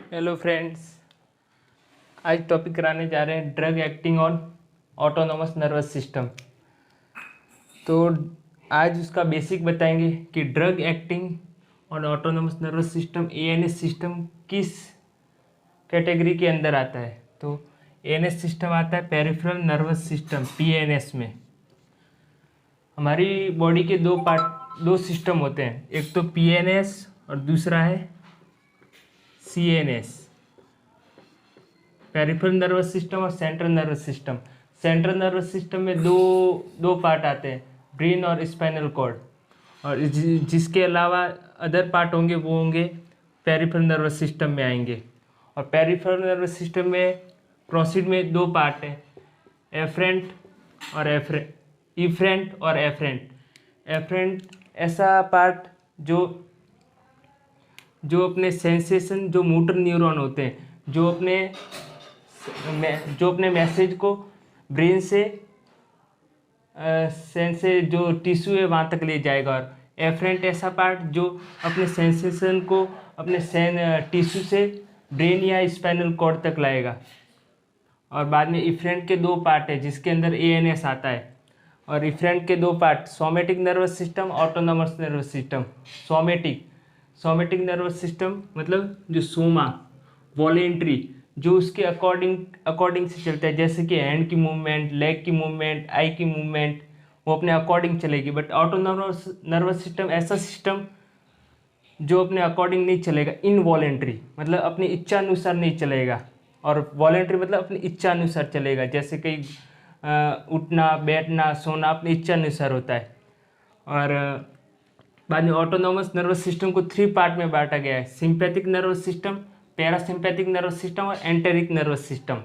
Hello friends, आज topic कराने जा रहे हैं drug acting on autonomous nervous system. तो आज उसका बेसिक बताएंगे कि drug acting on autonomous nervous system ANS system किस कैटेगरी के अंदर आता है। तो एएनएस सिस्टम आता है पेरिफेरल नर्वस सिस्टम पीएनएस में। हमारी बॉडी के दो सिस्टम होते हैं, एक तो पीएनएस और दूसरा है सीएनएस, पेरिफेरल नर्वस सिस्टम और central nervous system. Central nervous system में दो पार्ट आते हैं, ब्रेन और स्पाइनल कॉर्ड, और जिसके अलावा अदर पार्ट होंगे वो होंगे पेरिफेरल नर्वस सिस्टम में आएंगे। और पेरिफेरल नर्वस सिस्टम में प्रोसीड में दो पार्ट हैं, एफरेंट और इफरेंट और एफरेंट। एफरेंट ऐसा पार्ट जो अपने सेंसेशन, जो मोटर न्यूरॉन होते हैं, जो अपने मैसेज को ब्रेन से सेंसे जो टिश्यू है वहाँ तक ले जाएगा। और एफरेंट ऐसा पार्ट जो अपने सेंसेशन को अपने टिश्यू से ब्रेन या स्पाइनल कॉर्ड तक लाएगा। और बाद में इफरेंट के दो पार्ट है जिसके अंदर एएनएस आता है। और इफरेंट के दो part, somatic nervous system, autonomous nervous system. Somatic nervous system मतलब जो सोमा, वॉलेंट्री, जो उसके अकॉर्डिंग से चलता है, जैसे कि हैंड की मूवमेंट, लेग की मूवमेंट, आई की मूवमेंट, वो अपने अकॉर्डिंग चलेगी। बट ऑटोनोमस नर्वस सिस्टम ऐसा सिस्टम जो अपने अकॉर्डिंग नहीं चलेगा, इनवॉलेंट्री मतलब अपनी इच्छा अनुसार नहीं चलेगा, और वॉलेंट्री मतलब अपनी इच्छा अनुसार चलेगा। जैसे कहीं उठना, बैठना, सोना अपनी इच्छा अनुसार होता है। और बाद में ऑटोनोमस नर्वस सिस्टम को 3 पार्ट में बांटा गया है, sympathetic nervous system, parasympathetic nervous system और enteric nervous system.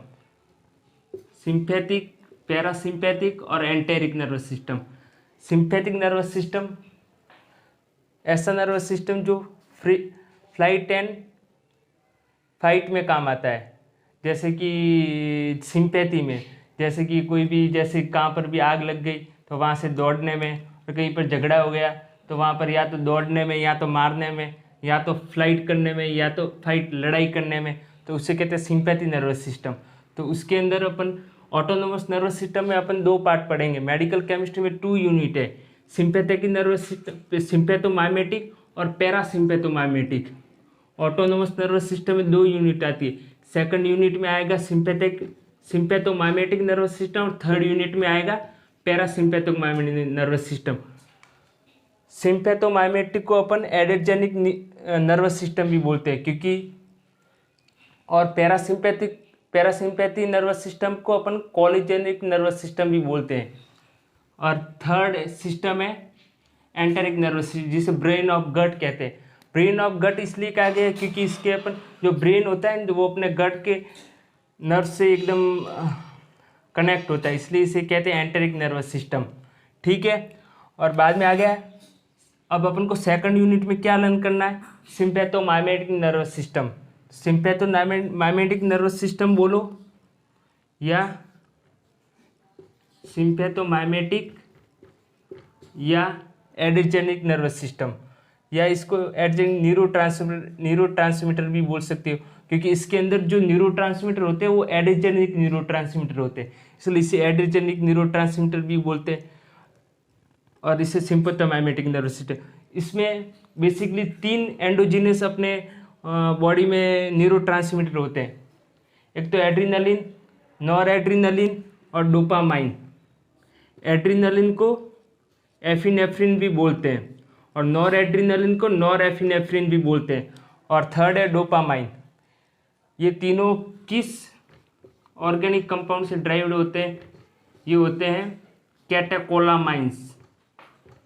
Sympathetic, parasympathetic और enteric nervous system. Sympathetic nervous system ऐसा नर्वस सिस्टम जो फ्लाइट एंड फाइट में काम आता है। जैसे कि सिंपैथी में, जैसे कि कोई भी, जैसे कहाँ पर भी आग लग गई तो वहाँ से दौड़ने में, और कहीं पर झगड़ा हो गया तो वहाँ पर या तो दौड़ने में, या तो मारने में, या तो फ्लाइट करने में, या तो लड़ाई करने में, तो उसे कहते हैं सिंपैथी नर्वस सिस्टम। तो उसके अंदर अपन ऑटोनोमस नर्वस सिस्टम में अपन 2 पार्ट पढ़ेंगे। मेडिकल केमिस्ट्री में 2 यूनिट है, सिंपैथेटिक नर्वस सिस्टम, सिंपैथोमाइमेटिक और पैरासिम्पैथोमाइमेटिक। ऑटोनोमस नर्वस सिस्टम में 2 यूनिट आती है। सेकंड यूनिट में आएगा सिंपैथोमाइमेटिक नर्वस सिस्टम, और थर्ड यूनिट में आएगा पैरासिम्पैथोमाइमेटिक नर्वस सिस्टम। सिंपैथोमाइमेटिक को अपन एडर्जेनिक नर्वस सिस्टम भी बोलते हैं, क्योंकि, और पैरासिम्पैथी नर्वस सिस्टम को अपन कॉलिजेनिक नर्वस सिस्टम भी बोलते हैं। और थर्ड सिस्टम है एंटेरिक नर्वस सिस्टम, जिसे ब्रेन ऑफ गट कहते हैं। ब्रेन ऑफ गट इसलिए कहा गया है क्योंकि इसके अपन जो ब्रेन होता है वो अपने गट के नर्व से एकदम कनेक्ट होता है, इसलिए इसे कहते हैं एंटेरिक नर्वस सिस्टम। ठीक है। और बाद में आ गया, अब अपन को सेकंड यूनिट में क्या लर्न करना है, sympathomimetic nervous system. Sympathomimetic nervous system बोलो, या सिंपैथोमाइमेटिक या एडर्जेनिक नर्वस सिस्टम, या इसको एडर्जेनिक न्यूरोट्रांसमीटर भी बोल सकते हो, क्योंकि इसके अंदर जो न्यूरोट्रांसमीटर होते हैं वो एडर्जेनिक न्यूरोट्रांसमीटर होते हैं, इसलिए इसे एडर्जेनिक न्यूरोट्रांसमीटर भी बोलते हैं। और इसे सिंपैथोमाइमेटिक नर्वस सिस्टम, इसमें बेसिकली 3 एंडोजीनस अपने बॉडी में न्यूरोट्रांसमीटर होते हैं। एक तो एड्रीनलिन, नॉर एड्रीनलिन और डोपामाइन। एड्रीनलिन को एफिनेफ्रिन भी बोलते हैं, और नॉर एड्रीनलिन को नॉर एफिनेफ्रिन भी बोलते हैं। और थर्ड है डोपामाइन। ये तीनों किस ऑर्गेनिक कंपाउंड से ड्राइव्ड होते हैं, ये होते हैं कैटेकोलामाइंस।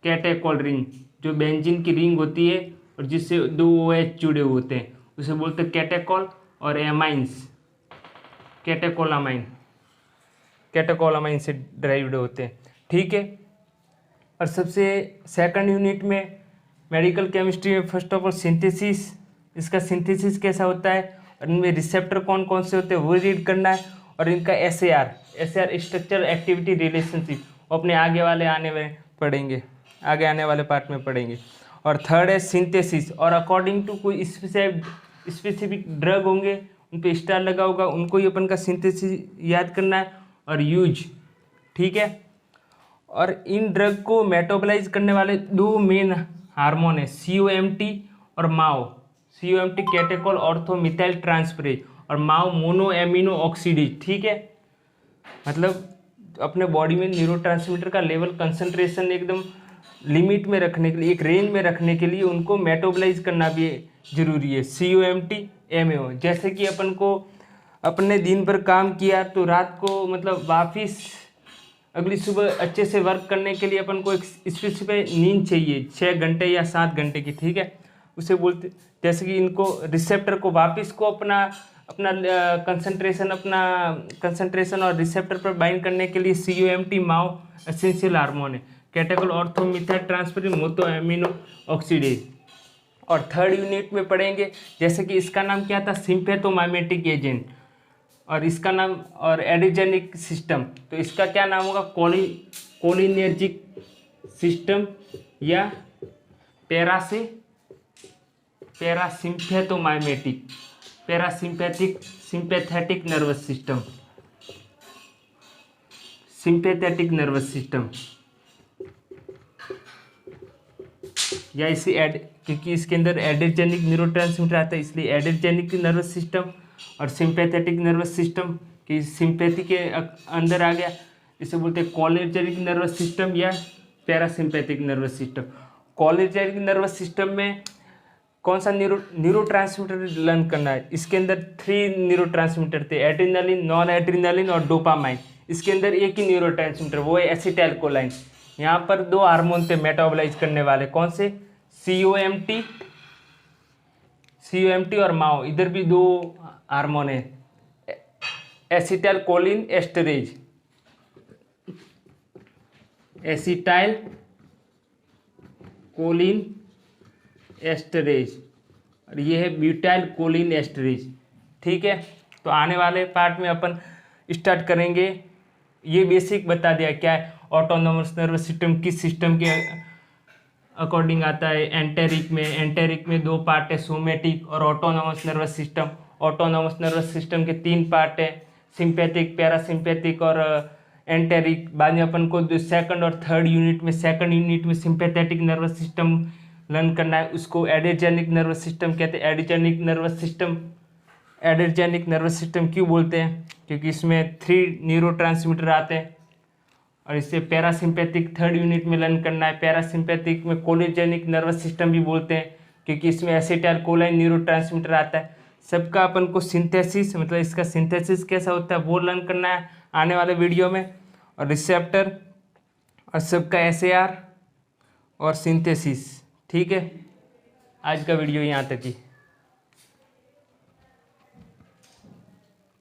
कैटेकोल रिंग, जो बेंजीन की रिंग होती है और जिससे 2 OH जुड़े होते हैं, उसे बोलते हैं कैटेकोल। और एमाइंस कैटेकोलामाइन से ड्राइव्ड होते हैं। ठीक है। और सबसे सेकंड यूनिट में मेडिकल केमिस्ट्री में फर्स्ट ऑफ ऑल सिंथेसिस, इसका सिंथेसिस कैसा होता है और इनमें रिसेप्टर कौन कौन से होते हैं वो रीड करना है। और इनका एसएआर स्ट्रक्चर एक्टिविटी रिलेशनशिप अपने आगे आने वाले पार्ट में पढ़ेंगे। और थर्ड है सिंथेसिस, और अकॉर्डिंग टू कोई स्पेसिफिक ड्रग होंगे उन पे स्टार लगा होगा, उनको ही अपन का सिंथेसिस याद करना है और यूज, ठीक है। और इन ड्रग को मेटाबोलाइज करने वाले दो मेन हार्मोन है COMT और माओ। COMT कैटेकोल ऑर्थोमिथाइल ट्रांसफरेज और माओ मोनो एमिनो ऑक्सीडेज, ठीक है। मतलब अपने बॉडी में न्यूरोट्रांसमीटर का लेवल कंसंट्रेशन एकदम लिमिट में रखने के लिए, एक रेंज में रखने के लिए उनको मेटाबोलाइज करना भी जरूरी है, COMT MAO। जैसे कि अपन को अपने दिन भर काम किया तो रात को मतलब वापिस अगली सुबह अच्छे से वर्क करने के लिए अपन को एक स्पेसिफिक नींद चाहिए 6 घंटे या 7 घंटे की, ठीक है। उसे बोलते, जैसे कि इनको रिसेप्टर को वापिस को अपना कंसंट्रेशन और रिसेप्टर पर बाइंड करने के लिए COMT माओ एसेंशियल हार्मोन है। Catechol orthomethyl transferase mono amino oxidase. और थर्ड यूनिट में पढ़ेंगे, जैसे कि इसका नाम क्या था, सिम्पैथोमाइमेटिक एजेंट, और इसका नाम और एडिजेनिक सिस्टम, तो इसका क्या नाम होगा, कोलिनर्जिक सिस्टम या sympathetic nervous system, sympathetic nervous system या इसे क्योंकि इसके अंदर एडिजेनिक न्यूरोट्रांसमीटर आता है इसलिए एडिजेनिक नर्वस सिस्टम और सिंपैथेटिक नर्वस सिस्टम की सिंपैथी के अंदर आ गया, इसे बोलते हैं कोलिनर्जिक नर्वस सिस्टम या parasympathetic nervous system. Cholinergic nervous system में कौन सा न्यूरोट्रांसमीटर लर्न करना है, इसके अंदर 3 न्यूरोट्रांसमीटर थे, एड्रेनालिन, नॉन एड्रेनालिन और डोपामाइन। इसके अंदर एक ही न्यूरोट्रांसमीटर वो है एसिटाइलकोलाइन। यहाँ पर 2 हार्मोन थे मेटाबोलाइज करने वाले, कौन से, COMT और माओ। इधर भी 2 हार्मोन है, एसिटाइलकोलिन एस्टरेज, एसिटाइलकोलिन एस्टरेज, और ये है ब्यूटाइलकोलिन एस्टरेज, ठीक है। तो आने वाले पार्ट में अपन स्टार्ट करेंगे, ये बेसिक बता दिया क्या है ऑटोनोमस नर्वस सिस्टम, किस सिस्टम के अकॉर्डिंग आता है। एंटेरिक में 2 पार्ट है, सोमेटिक और autonomous nervous system. Autonomous nervous system के 3 पार्ट है, सिंपैथिक, पैरासिम्पैथिक और एंटेरिक। बाद में अपन को सेकंड और थर्ड यूनिट में सिंपैथेटिक नर्वस सिस्टम लर्न करना है, उसको एडिजेनिक नर्वस सिस्टम कहते हैं। एडिजेनिक नर्वस सिस्टम क्यों बोलते हैं, क्योंकि इसमें 3 न्यूरोट्रांसमीटर आते हैं। और इससे पैरासिम्पैथिक थर्ड यूनिट में लर्न करना है। पैरासिम्पैथिक में कोलिनर्जिक नर्वस सिस्टम भी बोलते हैं, क्योंकि इसमें एसिटाइलकोलाइन न्यूरोट्रांसमीटर आता है। सबका अपन को सिंथेसिस, मतलब इसका सिंथेसिस कैसा होता है वो लर्न करना है आने वाले वीडियो में, और रिसेप्टर और सबका SAR और सिंथेसिस, ठीक है। आज का वीडियो यहाँ तक ही।